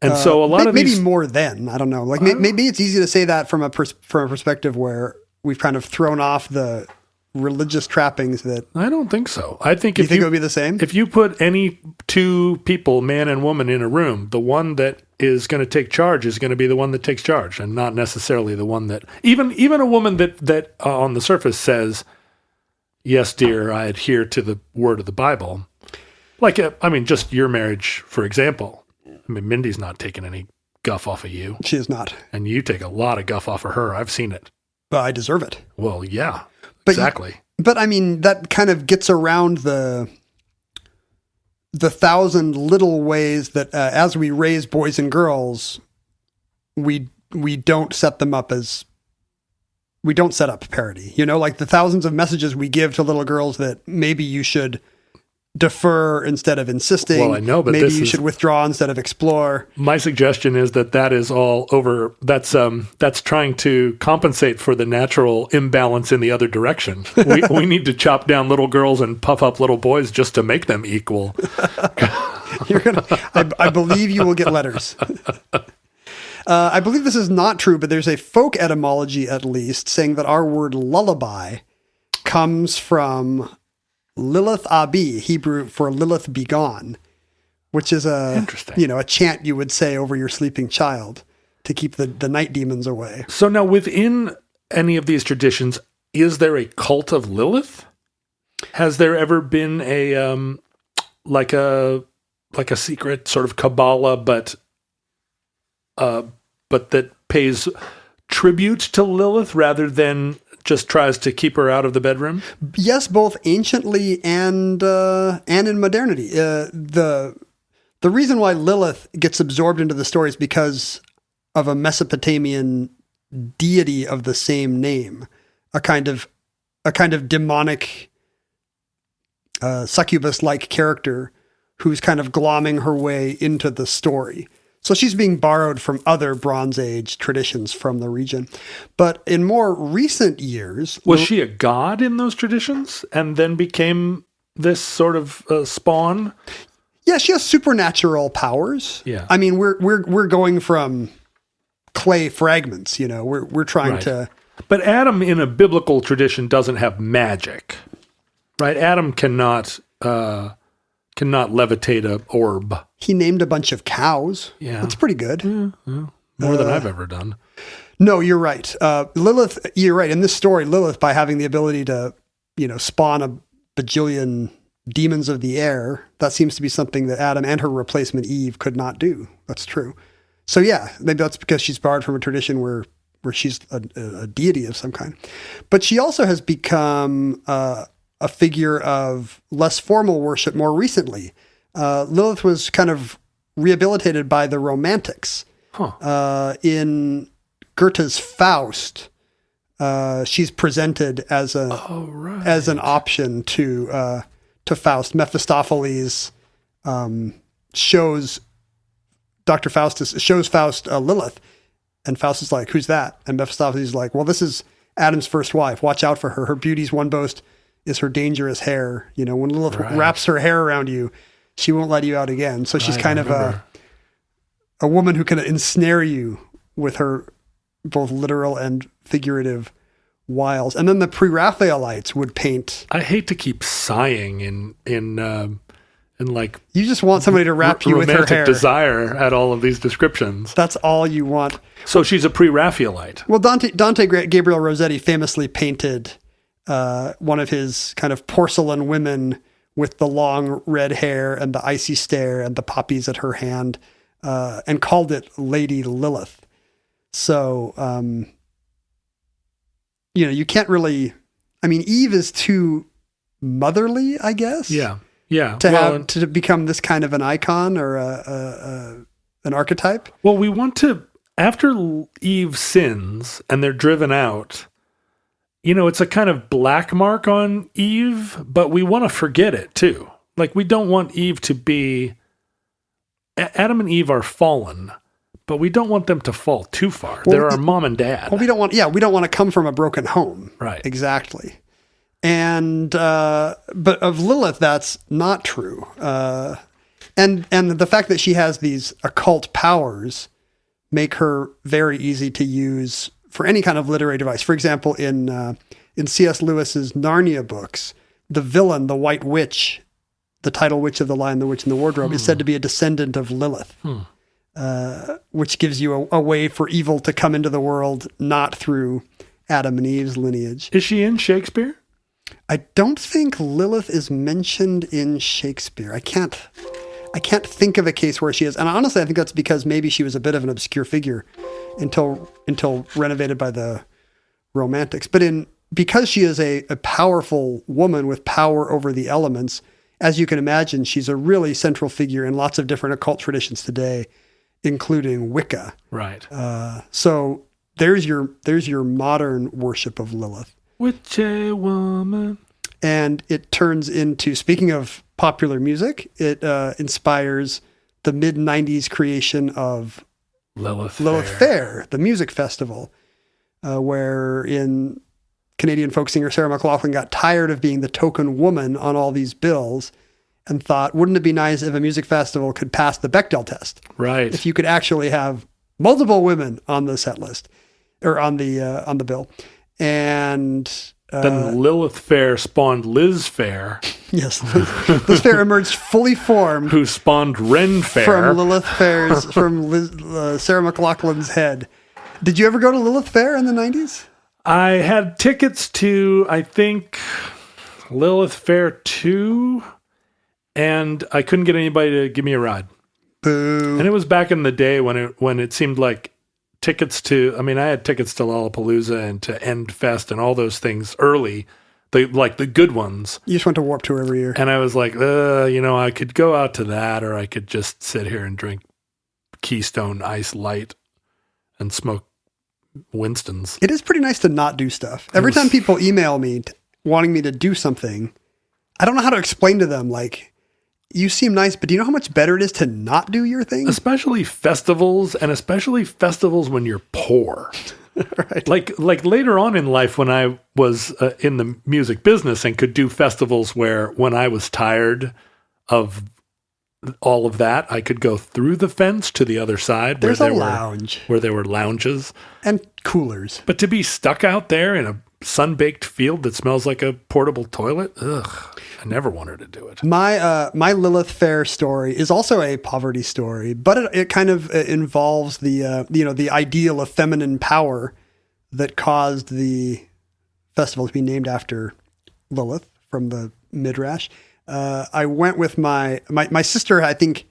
And so a lot of maybe these, more than, I don't know. Like maybe it's easy to say that from a perspective where we've kind of thrown off the religious trappings that. I don't think so. I think you think it would be the same? If you put any two people, man and woman, in a room, the one that is going to take charge is going to be the one that takes charge, and not necessarily the one that even a woman that on the surface says, yes, dear, I adhere to the word of the Bible. Like, just your marriage, for example. I mean, Mindy's not taking any guff off of you. She is not. And you take a lot of guff off of her. I've seen it. But I deserve it. Well, yeah, But exactly. But I mean, that kind of gets around the 1,000 little ways that as we raise boys and girls, we don't set them up as, we don't set up parity. You know, like the thousands of messages we give to little girls that maybe you should defer instead of insisting. Well, I know, but maybe you should withdraw instead of explore. My suggestion is that is all over. That's trying to compensate for the natural imbalance in the other direction. We need to chop down little girls and puff up little boys just to make them equal. I believe you will get letters. I believe this is not true, but there's a folk etymology at least saying that our word lullaby comes from Lilith Abi, Hebrew for Lilith be gone, which is a chant you would say over your sleeping child to keep the night demons away. So now within any of these traditions, is there a cult of Lilith? Has there ever been a like a secret sort of Kabbalah, but that pays tribute to Lilith rather than just tries to keep her out of the bedroom? Yes, both anciently and in modernity. The reason why Lilith gets absorbed into the story is because of a Mesopotamian deity of the same name, a kind of demonic succubus-like character who's kind of glomming her way into the story. So she's being borrowed from other Bronze Age traditions from the region. But in more recent years... Was she a god in those traditions and then became this sort of spawn? Yeah, she has supernatural powers. Yeah. I mean, we're going from clay fragments, you know. We're trying to... But Adam in a biblical tradition doesn't have magic, right? Adam cannot levitate a orb. He named a bunch of cows. Yeah. That's pretty good. Yeah. More than I've ever done. No, you're right. Lilith, you're right. In this story, Lilith, by having the ability to, spawn a bajillion demons of the air, that seems to be something that Adam and her replacement Eve could not do. That's true. So yeah, maybe that's because she's borrowed from a tradition where she's a deity of some kind. But she also has become a figure of less formal worship more recently. Lilith was kind of rehabilitated by the Romantics. In Goethe's Faust, she's presented as an option to Faust. Mephistopheles shows Faust Lilith, and Faust is like, "Who's that?" And Mephistopheles is like, "Well, this is Adam's first wife. Watch out for her. Her beauty's one boast is her dangerous hair. When Lilith wraps her hair around you, she won't let you out again." So she's kind of a woman who can ensnare you with her both literal and figurative wiles. And then the Pre-Raphaelites would paint. I hate to keep sighing in like you just want somebody to wrap you with her hair. Desire at all of these descriptions. That's all you want. So she's a Pre-Raphaelite. Well, Dante Gabriel Rossetti famously painted one of his kind of porcelain women with the long red hair and the icy stare and the poppies at her hand, and called it Lady Lilith. So, you can't really, Eve is too motherly, I guess. Yeah. To become this kind of an icon or an archetype. Well, we want to, after Eve sins and they're driven out, it's a kind of black mark on Eve, but we want to forget it too. Like, we don't want Eve to be, Adam and Eve are fallen, but we don't want them to fall too far. They're our mom and dad. Well, we don't want to come from a broken home. Right. Exactly. And, but of Lilith, that's not true. And the fact that she has these occult powers make her very easy to use for any kind of literary device. For example, in C.S. Lewis's Narnia books, the villain, the White Witch, the title witch of The Lion, the Witch, and the Wardrobe, is said to be a descendant of Lilith, which gives you a way for evil to come into the world, not through Adam and Eve's lineage. Is she in Shakespeare? I don't think Lilith is mentioned in Shakespeare. I can't think of a case where she is. And honestly, I think that's because maybe she was a bit of an obscure figure until renovated by the Romantics. But because she is a powerful woman with power over the elements, as you can imagine, she's a really central figure in lots of different occult traditions today, including Wicca. Right. So there's your modern worship of Lilith. Witchy woman. And it turns into, speaking of popular music, it inspires the mid-90s creation of Lilith Fair, the music festival, where in Canadian folk singer Sarah McLachlan got tired of being the token woman on all these bills and thought, wouldn't it be nice if a music festival could pass the Bechdel test? Right. If you could actually have multiple women on the set list or on the bill. And then Lilith Fair spawned Liz Fair. Yes, Liz Fair emerged fully formed. Who spawned Ren Fair. From Lilith Fair's, from Sarah McLachlan's head. Did you ever go to Lilith Fair in the 90s? I had tickets to, I think, Lilith Fair 2, and I couldn't get anybody to give me a ride. Boo. And it was back in the day when it seemed like tickets to, I mean, I had tickets to Lollapalooza and to End Fest and all those things early, the good ones. You just went to Warped Tour every year. And I was like, I could go out to that, or I could just sit here and drink Keystone Ice Light and smoke Winston's. It is pretty nice to not do stuff. Every time people email me wanting me to do something, I don't know how to explain to them, like, you seem nice, but do you know how much better it is to not do your thing? Especially festivals, and especially festivals when you're poor. Right. Like later on in life when I was in the music business and could do festivals where when I was tired of all of that, I could go through the fence to the other side. There's a lounge. Where there were lounges. And coolers. But to be stuck out there in a sun-baked field that smells like a portable toilet, ugh, I never wanted to do it. My Lilith Fair story is also a poverty story, but it kind of involves the ideal of feminine power that caused the festival to be named after Lilith from the Midrash. I went with my sister, I think,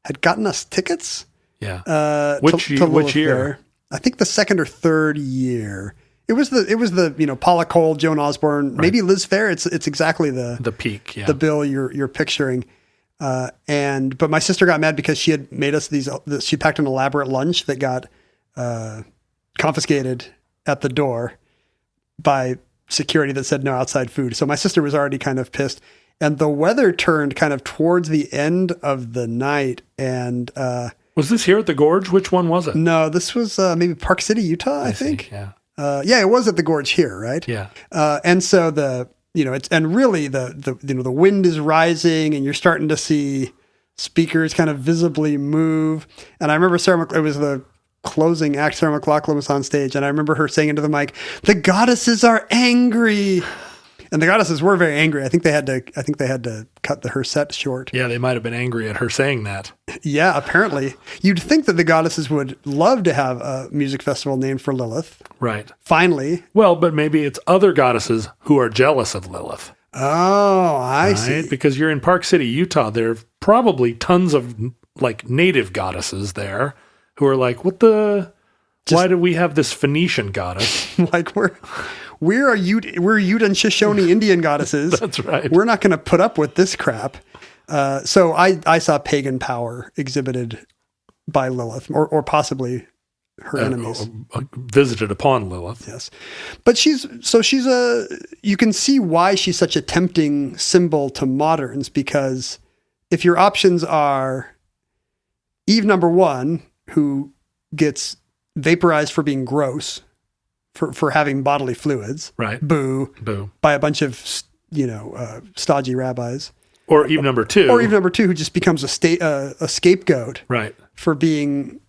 had gotten us tickets. Yeah. Which year? Fair. I think the second or third year. It was the Paula Cole, Joan Osborne, right. Maybe Liz Fair. It's exactly the peak, yeah. The bill you're picturing. But my sister got mad because she had made us she packed an elaborate lunch that got confiscated at the door by security that said no outside food. So my sister was already kind of pissed. And the weather turned kind of towards the end of the night. And was this here at the Gorge? Which one was it? No, this was maybe Park City, Utah, I think. See, yeah. It was at the Gorge here, right? Yeah. And so the wind is rising and you're starting to see speakers kind of visibly move. And I remember it was the closing act. Sarah McLachlan was on stage, and I remember her saying into the mic, "The goddesses are angry." And the goddesses were very angry. I think they had to cut her set short. Yeah, they might have been angry at her saying that. Yeah, apparently. You'd think that the goddesses would love to have a music festival named for Lilith. Right. Finally. Well, but maybe it's other goddesses who are jealous of Lilith. Oh, I see. Because you're in Park City, Utah. There are probably tons of native goddesses there who are like, why do we have this Phoenician goddess? Like we're Ute and Shoshone Indian goddesses. That's right. We're not going to put up with this crap. So I saw pagan power exhibited by Lilith, or possibly her enemies. Visited upon Lilith. Yes. But you can see why she's such a tempting symbol to moderns, because if your options are Eve number 1, who gets vaporized for being gross, for having bodily fluids. Right. Boo. By a bunch of, stodgy rabbis. Or Eve number 2. Or Eve number 2, who just becomes a scapegoat. Right. For being,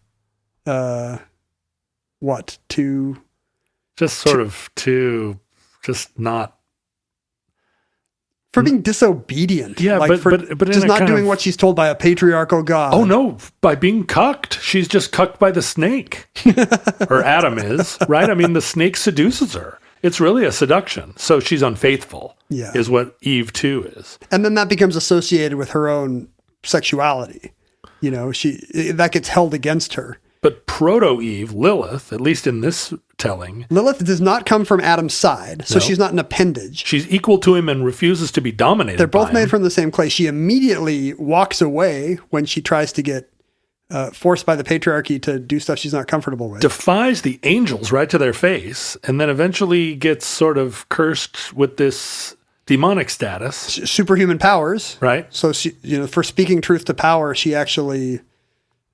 for being disobedient. Yeah, but just not doing what she's told by a patriarchal God. Oh no, by being cucked. She's just cucked by the snake. Or Adam is, right? I mean, the snake seduces her. It's really a seduction. So she's unfaithful, Yeah. is what Eve 2 is. And then that becomes associated with her own sexuality. That gets held against her. But proto-Eve, Lilith, at least in this telling, Lilith does not come from Adam's side, so No. she's not an appendage. she's equal to him and refuses to be dominated They're both by made him. from the same clay. She immediately walks away when she tries to get forced by the patriarchy to do stuff she's not comfortable with. Defies the angels right to their face, and then eventually gets sort of cursed with this demonic status. Superhuman powers. Right. So she, for speaking truth to power, she actually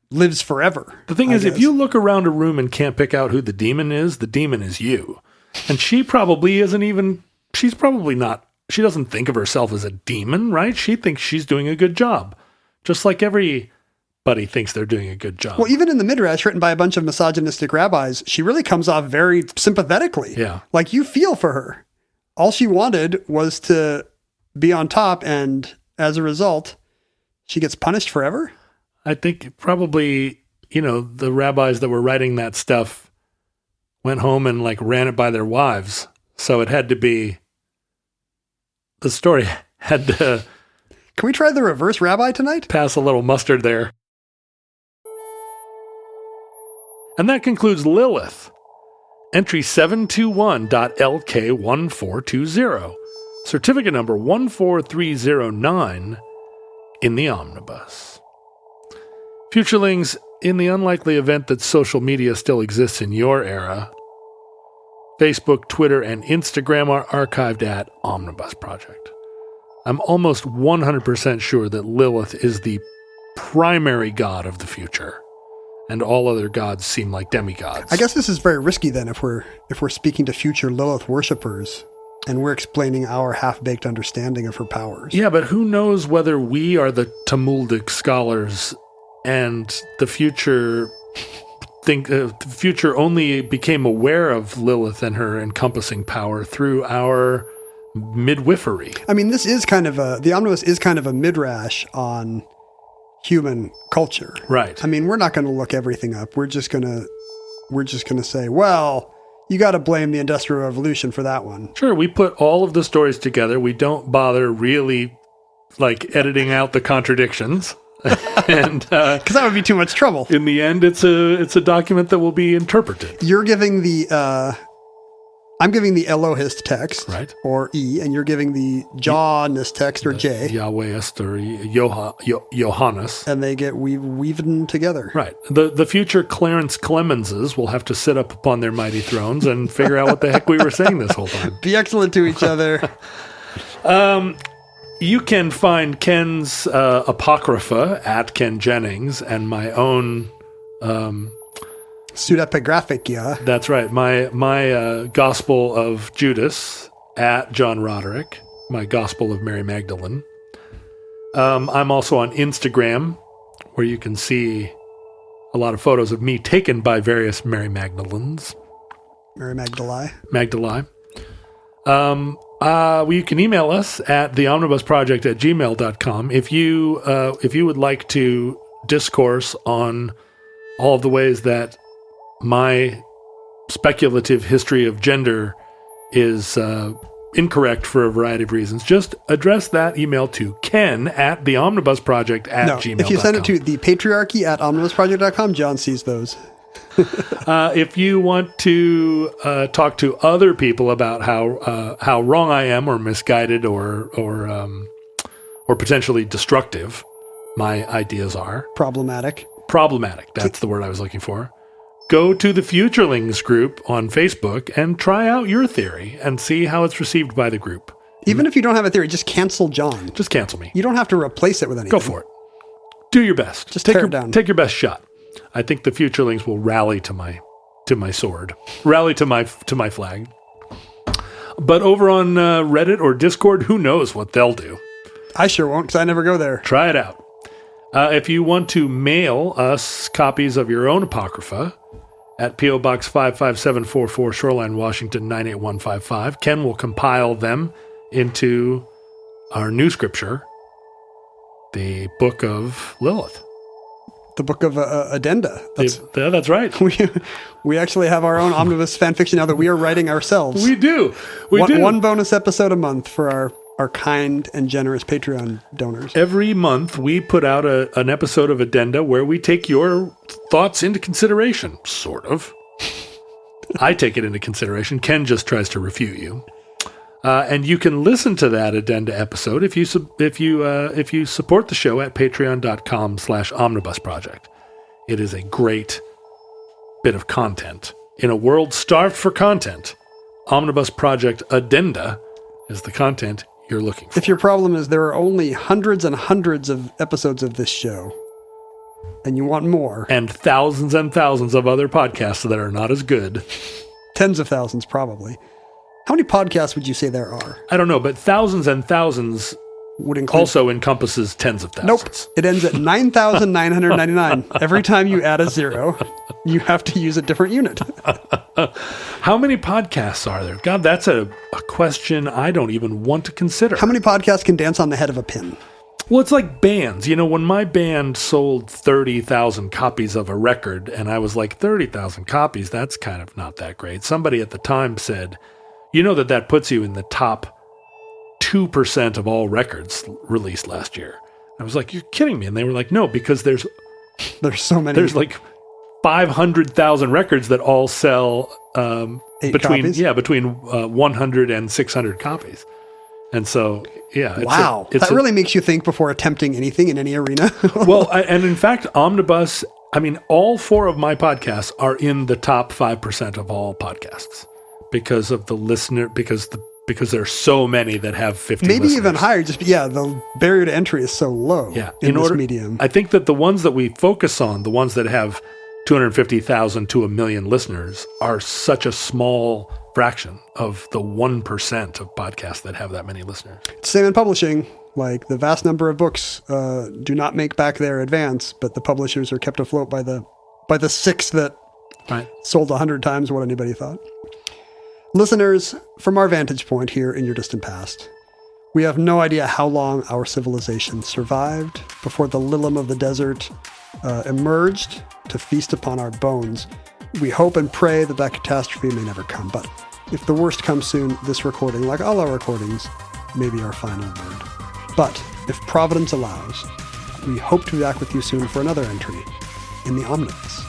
lives forever. The thing is, if you look around a room and can't pick out who the demon is you. And she probably isn't even, she's probably not, she doesn't think of herself as a demon, right? She thinks she's doing a good job. Just like everybody thinks they're doing a good job. Well, even in the Midrash written by a bunch of misogynistic rabbis, she really comes off very sympathetically. Yeah. Like you feel for her. All she wanted was to be on top, and as a result, she gets punished forever. I think probably, the rabbis that were writing that stuff went home and ran it by their wives. So it had to be, the story had to Can we try the reverse rabbi tonight? pass a little mustard there. And that concludes Lilith. Entry 721.LK1420. Certificate number 14309 in the omnibus. Futurelings, in the unlikely event that social media still exists in your era, Facebook, Twitter, and Instagram are archived at Omnibus Project. I'm almost 100% sure that Lilith is the primary god of the future, and all other gods seem like demigods. I guess this is very risky then if we're speaking to future Lilith worshippers and we're explaining our half-baked understanding of her powers. Yeah, but who knows whether we are the Talmudic scholars and the future the future only became aware of Lilith and her encompassing power through our midwifery. I mean, this is the omnibus is kind of a midrash on human culture. Right. I mean, we're not going to look everything up. We're just going to say, well, you got to blame the Industrial Revolution for that one. Sure, we put all of the stories together. We don't bother really editing out the contradictions. And because that would be too much trouble. In the end, it's a document that will be interpreted. You're giving I'm giving the Elohist text, right, or E, and you're giving the Johnist text, or J, Yahwehist or Johannes, and they get weaved together. Right. The future Clarence Clemenses will have to sit up upon their mighty thrones and figure out what the heck we were saying this whole time. Be excellent to each other. You can find Ken's Apocrypha at Ken Jennings, and my own Pseudepigraphic, that's right. My Gospel of Judas at John Roderick, my Gospel of Mary Magdalene. I'm also on Instagram, where you can see a lot of photos of me taken by various Mary Magdalenes. Mary Magdalene. You can email us at theomnibusproject@gmail.com if you would like to discourse on all of the ways that my speculative history of gender is incorrect for a variety of reasons. Just address that email to Ken at theomnibusproject@gmail.com. If you send it to the patriarchy at omnibusproject.com, John sees those. If you want to talk to other people about how wrong I am, or misguided, or potentially destructive my ideas are, problematic. That's the word I was looking for. Go to the Futurelings group on Facebook and try out your theory and see how it's received by the group. Even if you don't have a theory, just cancel John. Just cancel me. You don't have to replace it with anything. Go for it. Do your best. Just tear it down. Take your best shot. I think the Futurelings will rally to my sword, rally to my flag. But over on Reddit or Discord, who knows what they'll do? I sure won't, because I never go there. Try it out. If you want to mail us copies of your own Apocrypha at P.O. Box 55744, Shoreline, Washington 98155, Ken will compile them into our new scripture, the Book of Lilith. the book of Addenda. That's right. We actually have our own omnibus fan fiction now that we are writing ourselves. We do. One bonus episode a month for our kind and generous Patreon donors. Every month, we put out an episode of Addenda where we take your thoughts into consideration, sort of. I take it into consideration. Ken just tries to refute you. And you can listen to that Addenda episode if you support the show at patreon.com/omnibusproject. It is a great bit of content. In a world starved for content, Omnibus Project Addenda is the content you're looking for. If your problem is there are only hundreds and hundreds of episodes of this show, and you want more. And thousands of other podcasts that are not as good. Tens of thousands, probably. How many podcasts would you say there are? I don't know, but thousands and thousands would include... also encompasses tens of thousands. Nope. It ends at 9,999. Every time you add a zero, you have to use a different unit. How many podcasts are there? God, that's a question I don't even want to consider. How many podcasts can dance on the head of a pin? Well, it's like bands. You know, when my band sold 30,000 copies of a record, and I was like, 30,000 copies, that's kind of not that great. Somebody at the time said, you know that puts you in the top 2% of all records released last year. I was like, you're kidding me. And they were like, no, because there's so many. There's like 500,000 records that all sell between 100 and 600 copies. And so, yeah. Wow. That really makes you think before attempting anything in any arena. Well, and in fact, Omnibus, I mean, all four of my podcasts are in the top 5% of all podcasts because of the listener, because there's so many that have 50 maybe listeners. Even higher. the barrier to entry is so low in this medium. I think that the ones that we focus on, the ones that have 250,000 to 1 million listeners, are such a small fraction of the 1% of podcasts that have that many listeners. Same in publishing. Like the vast number of books do not make back their advance, but the publishers are kept afloat by the 6 that sold 100 times what anybody thought. Listeners, from our vantage point here in your distant past, we have no idea how long our civilization survived before the Lilith of the desert emerged to feast upon our bones. We hope and pray that catastrophe may never come, but if the worst comes soon, this recording, like all our recordings, may be our final word. But if Providence allows, we hope to be back with you soon for another entry in the Omnibus.